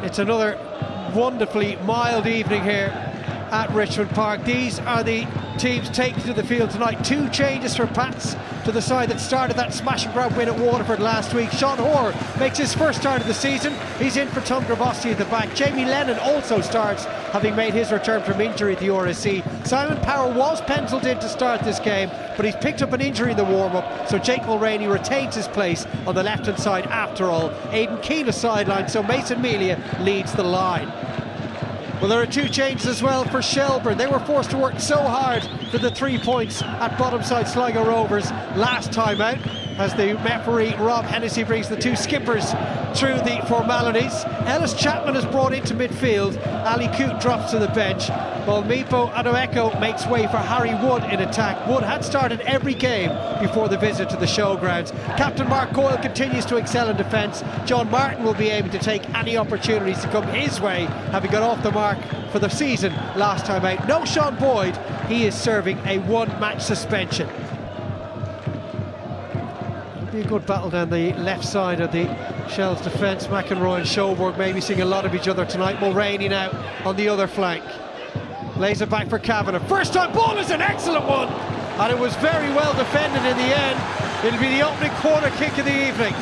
It's another wonderfully mild evening here at Richmond Park. These are the teams taken to the field tonight. 2 changes for Pats to the side that started that smash and grab win at Waterford last week. Sean Hoare makes his first start of the season. He's in for Tom Grabowski at the back. Jamie Lennon also starts, having made his return from injury at the RSC. Simon Power was penciled in to start this game, but he's picked up an injury in the warm-up, so Jake Mulroney retains his place on the left-hand side after all. Aidan Keane is sidelined, so Mason Melia leads the line. Well, there are 2 changes as well for Shelbourne. They were forced to work so hard for the 3 points at bottom side Sligo Rovers last time out, as the referee Rob Hennessy brings the 2 skippers through the formalities. Ellis Chapman is brought into midfield. Ali Coote drops to the bench, while 𝗛𝗚𝗚𝗛𝗚𝗛𝗚𝗚𝗚 makes way for Harry Wood in attack. Wood had started every game before the visit to the showgrounds. Captain Mark Coyle continues to excel in defence. John Martin will be able to take any opportunities to come his way, having got off the mark for the season last time out. No Sean Boyd, he is serving a 1-match suspension. Be a good battle down the left side of the Shell's defence. McEnroy and Shelbourne maybe seeing a lot of each other tonight. Mulroney now on the other flank. Lays it back for Kavanagh. First time ball is an excellent one, and it was very well defended in the end. It'll be the opening corner kick of the evening.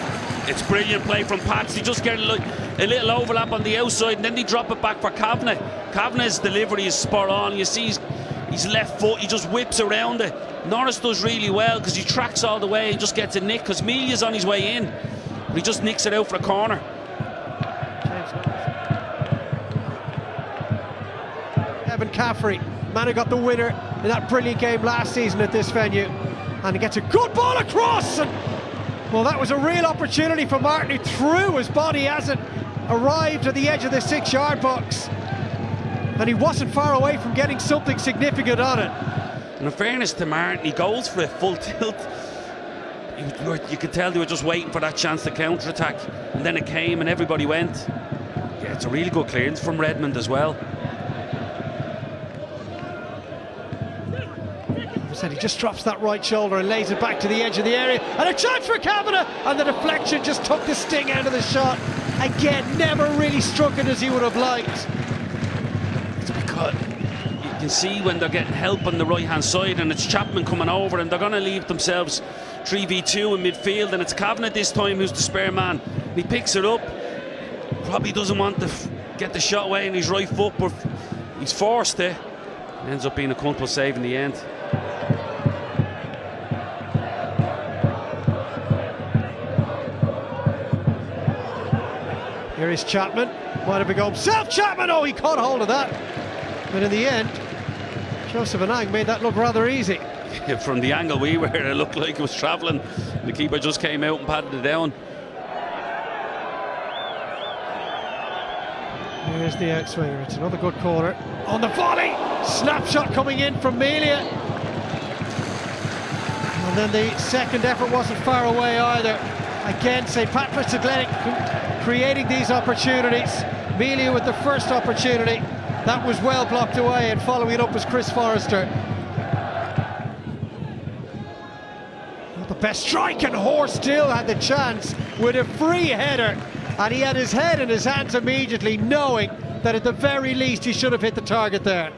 It's brilliant play from Pats. He just get a little overlap on the outside, and then they drop it back for Kavanagh. Kavanagh's delivery is spot on. You see his left foot, he just whips around it. Norris does really well because he tracks all the way and just gets a nick, because Melia's on his way in, but he just nicks it out for a corner. Evan Caffrey, man who got the winner in that brilliant game last season at this venue, and he gets a good ball across, and well, that was a real opportunity for Martin, who threw his body as it arrived at the edge of the 6-yard box, and he wasn't far away from getting something significant on it. And in fairness to Martin, he goes for a full tilt. You could tell they were just waiting for that chance to counter-attack, and then it came and everybody went. Yeah, it's a really good clearance from Redmond as well. He just drops that right shoulder and lays it back to the edge of the area, and a chance for Kavanagh, and the deflection just took the sting out of the shot. Again, never really struck it as he would have liked. It's because you can see when they're getting help on the right hand side, and it's Chapman coming over, and they're going to leave themselves 3v2 in midfield, and it's Kavanagh this time who's the spare man. He picks it up, probably doesn't want to get the shot away in his right foot, but he's forced to. Ends up being a comfortable save in the end. Here is Chapman, might have begun himself. Chapman, oh, he caught hold of that, but in the end Joseph Anang made that look rather easy. From the angle we were, it looked like it was travelling. The keeper just came out and patted it down. Here's the outswinger. It's another good corner on the volley. Snapshot coming in from Melia, and then the second effort wasn't far away either. Again, St Patrick's Athletic creating these opportunities. Melia with the first opportunity, that was well blocked away, and following it up was Chris Forrester. Not the best strike, and Hoare still had the chance with a free header, and he had his head in his hands immediately, knowing that at the very least he should have hit the target there.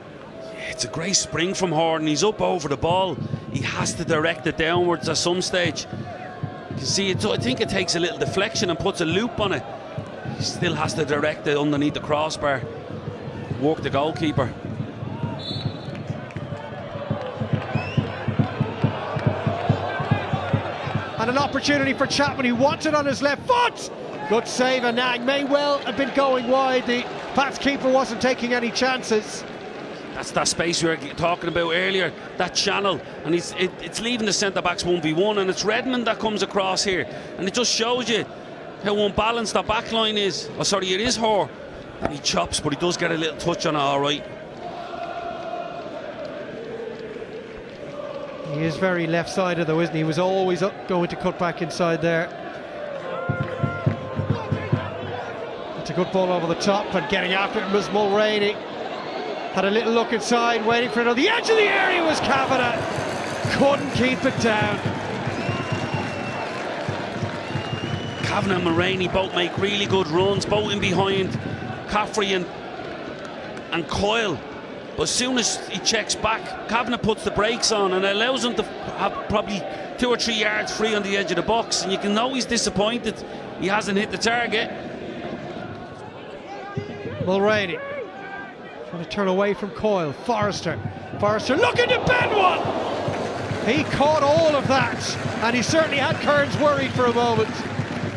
It's a great spring from Hoare, and he's up over the ball. He has to direct it downwards at some stage. You can see it, I think it takes a little deflection and puts a loop on it. He still has to direct it underneath the crossbar, work the goalkeeper. And an opportunity for Chapman, who wants it on his left foot. Good save, and Nang may well have been going wide. The Pats keeper wasn't taking any chances. That's that space we were talking about earlier, that channel, and it's leaving the centre-backs 1v1, and it's Redmond that comes across here, and it just shows you how unbalanced that back line is. Oh, sorry, it is Hoare. And he chops, but he does get a little touch on it, all right. He is very left-sided though, isn't he? He was always going to cut back inside there. It's a good ball over the top, and getting after it was Mulroney. Had a little look inside, waiting for it. On the edge of the area was Kavanagh. Couldn't keep it down. Kavanagh and Mulroney both make really good runs, both in behind. Caffrey and Coyle. But as soon as he checks back, Kavanagh puts the brakes on and allows him to have probably 2 or 3 yards free on the edge of the box. And you can know he's disappointed he hasn't hit the target. Mulroney trying to turn away from Coyle. Forrester looking to bend one. He caught all of that, and he certainly had Kearns worried for a moment.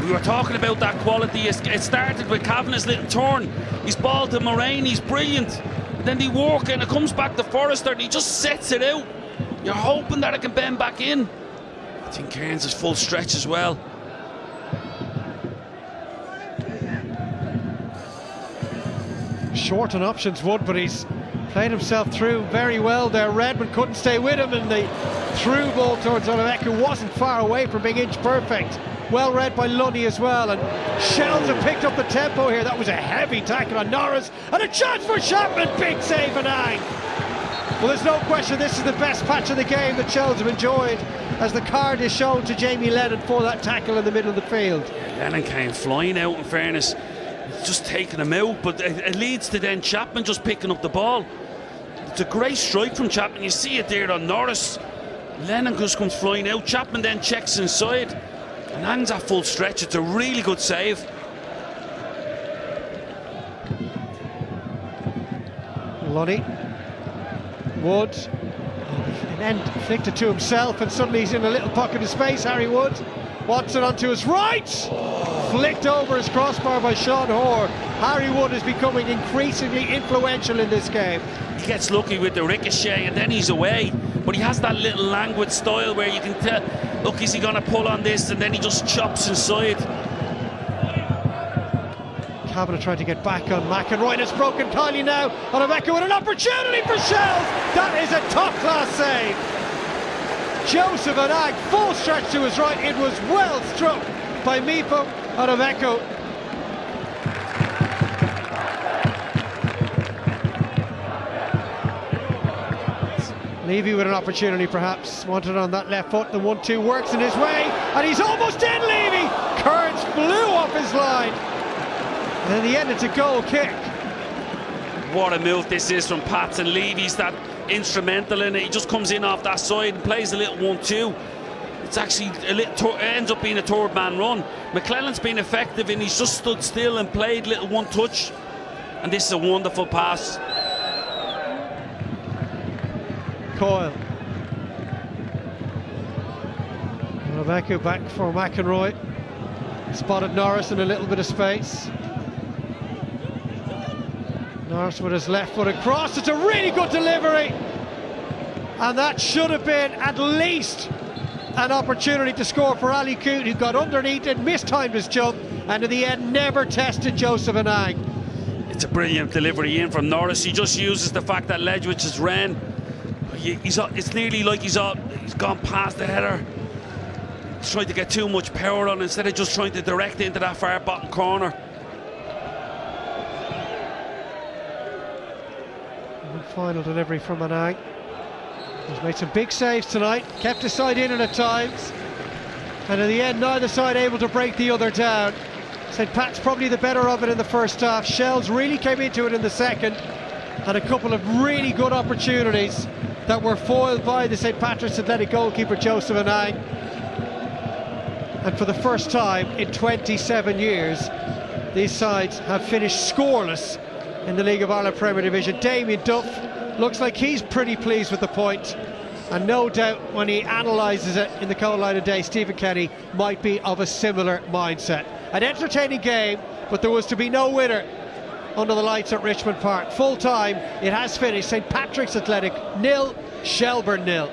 We were talking about that quality. It started with Kavanagh's little turn. He's ball to Mulroney, he's brilliant. Then they walk and it comes back to Forrester and he just sets it out. You're hoping that it can bend back in. I think Kearns is full stretch as well. Short on options, Wood, but he's played himself through very well there. Redmond couldn't stay with him, and the through ball towards 𝗛𝗚𝗚𝗛𝗚𝗛𝗚𝗚 wasn't far away from being inch perfect. Well read by Lunny as well, and Shells have picked up the tempo here. That was a heavy tackle on Norris, and a chance for Chapman. Big save for 𝗛𝗚𝗚𝗛𝗚𝗛. Well, there's no question this is the best patch of the game that Shells have enjoyed, as the card is shown to Jamie Lennon for that tackle in the middle of the field. Lennon came flying out, in fairness. Just taking him out, but it leads to then Chapman just picking up the ball. It's a great strike from Chapman. You see it there on Norris. Lennon just comes flying out. Chapman then checks inside and hangs at full stretch. It's a really good save. Lunny, Wood, and then flicked it to himself, and suddenly he's in a little pocket of space. Harry Wood wants it onto his right. Flicked over his crossbar by Sean Hoare. Harry Wood is becoming increasingly influential in this game. He gets lucky with the ricochet and then he's away. But he has that little languid style where you can tell, look, is he going to pull on this? And then he just chops inside. Kavanagh trying to get back on McEnroy, and it's broken kindly now. 𝗛𝗚𝗚𝗛𝗚𝗛 with an opportunity for Shells. That is a top-class save. Joseph Anag, full stretch to his right. It was well struck by Mipo 𝗛𝗚𝗚𝗛𝗚𝗛. Levy with an opportunity, perhaps wanted on that left foot. The 1-2 works in his way, and he's almost in. Levy, Kearns flew off his line, and in the end it's a goal kick. What a move this is from Pats, and Levy's that instrumental in it. He just comes in off that side and plays a little 1-2. It's actually ends up being a third man run. McClellan's been effective, and he's just stood still and played little one touch, and this is a wonderful pass. Coyle, 𝗛𝗚𝗚𝗛𝗚𝗛 back for McEnroy. Spotted Norris in a little bit of space. Norris with his left foot across. It's a really good delivery, and that should have been at least an opportunity to score for Ali Coote, who got underneath it, mistimed his jump, and in the end never tested Joseph Anag. It's a brilliant delivery in from Norris. He just uses the fact that Ledwidge has ran. It's nearly like he's gone past the header. He's trying to get too much power on instead of just trying to direct it into that far bottom corner. And final delivery from Anag. He's made some big saves tonight, kept his side in it at times, and in the end neither side able to break the other down. St. Pat's probably the better of it in the first half. Shells really came into it in the second, had a couple of really good opportunities that were foiled by the St. Patrick's Athletic goalkeeper Joseph Anag. And for the first time in 27 years, these sides have finished scoreless in the League of Ireland Premier Division. Damien Duff looks like he's pretty pleased with the point, and no doubt when he analyses it in the cold light of day, Stephen Kenny might be of a similar mindset. An entertaining game, but there was to be no winner under the lights at Richmond Park. Full time, it has finished. St. Patrick's Athletic 0, Shelbourne 0.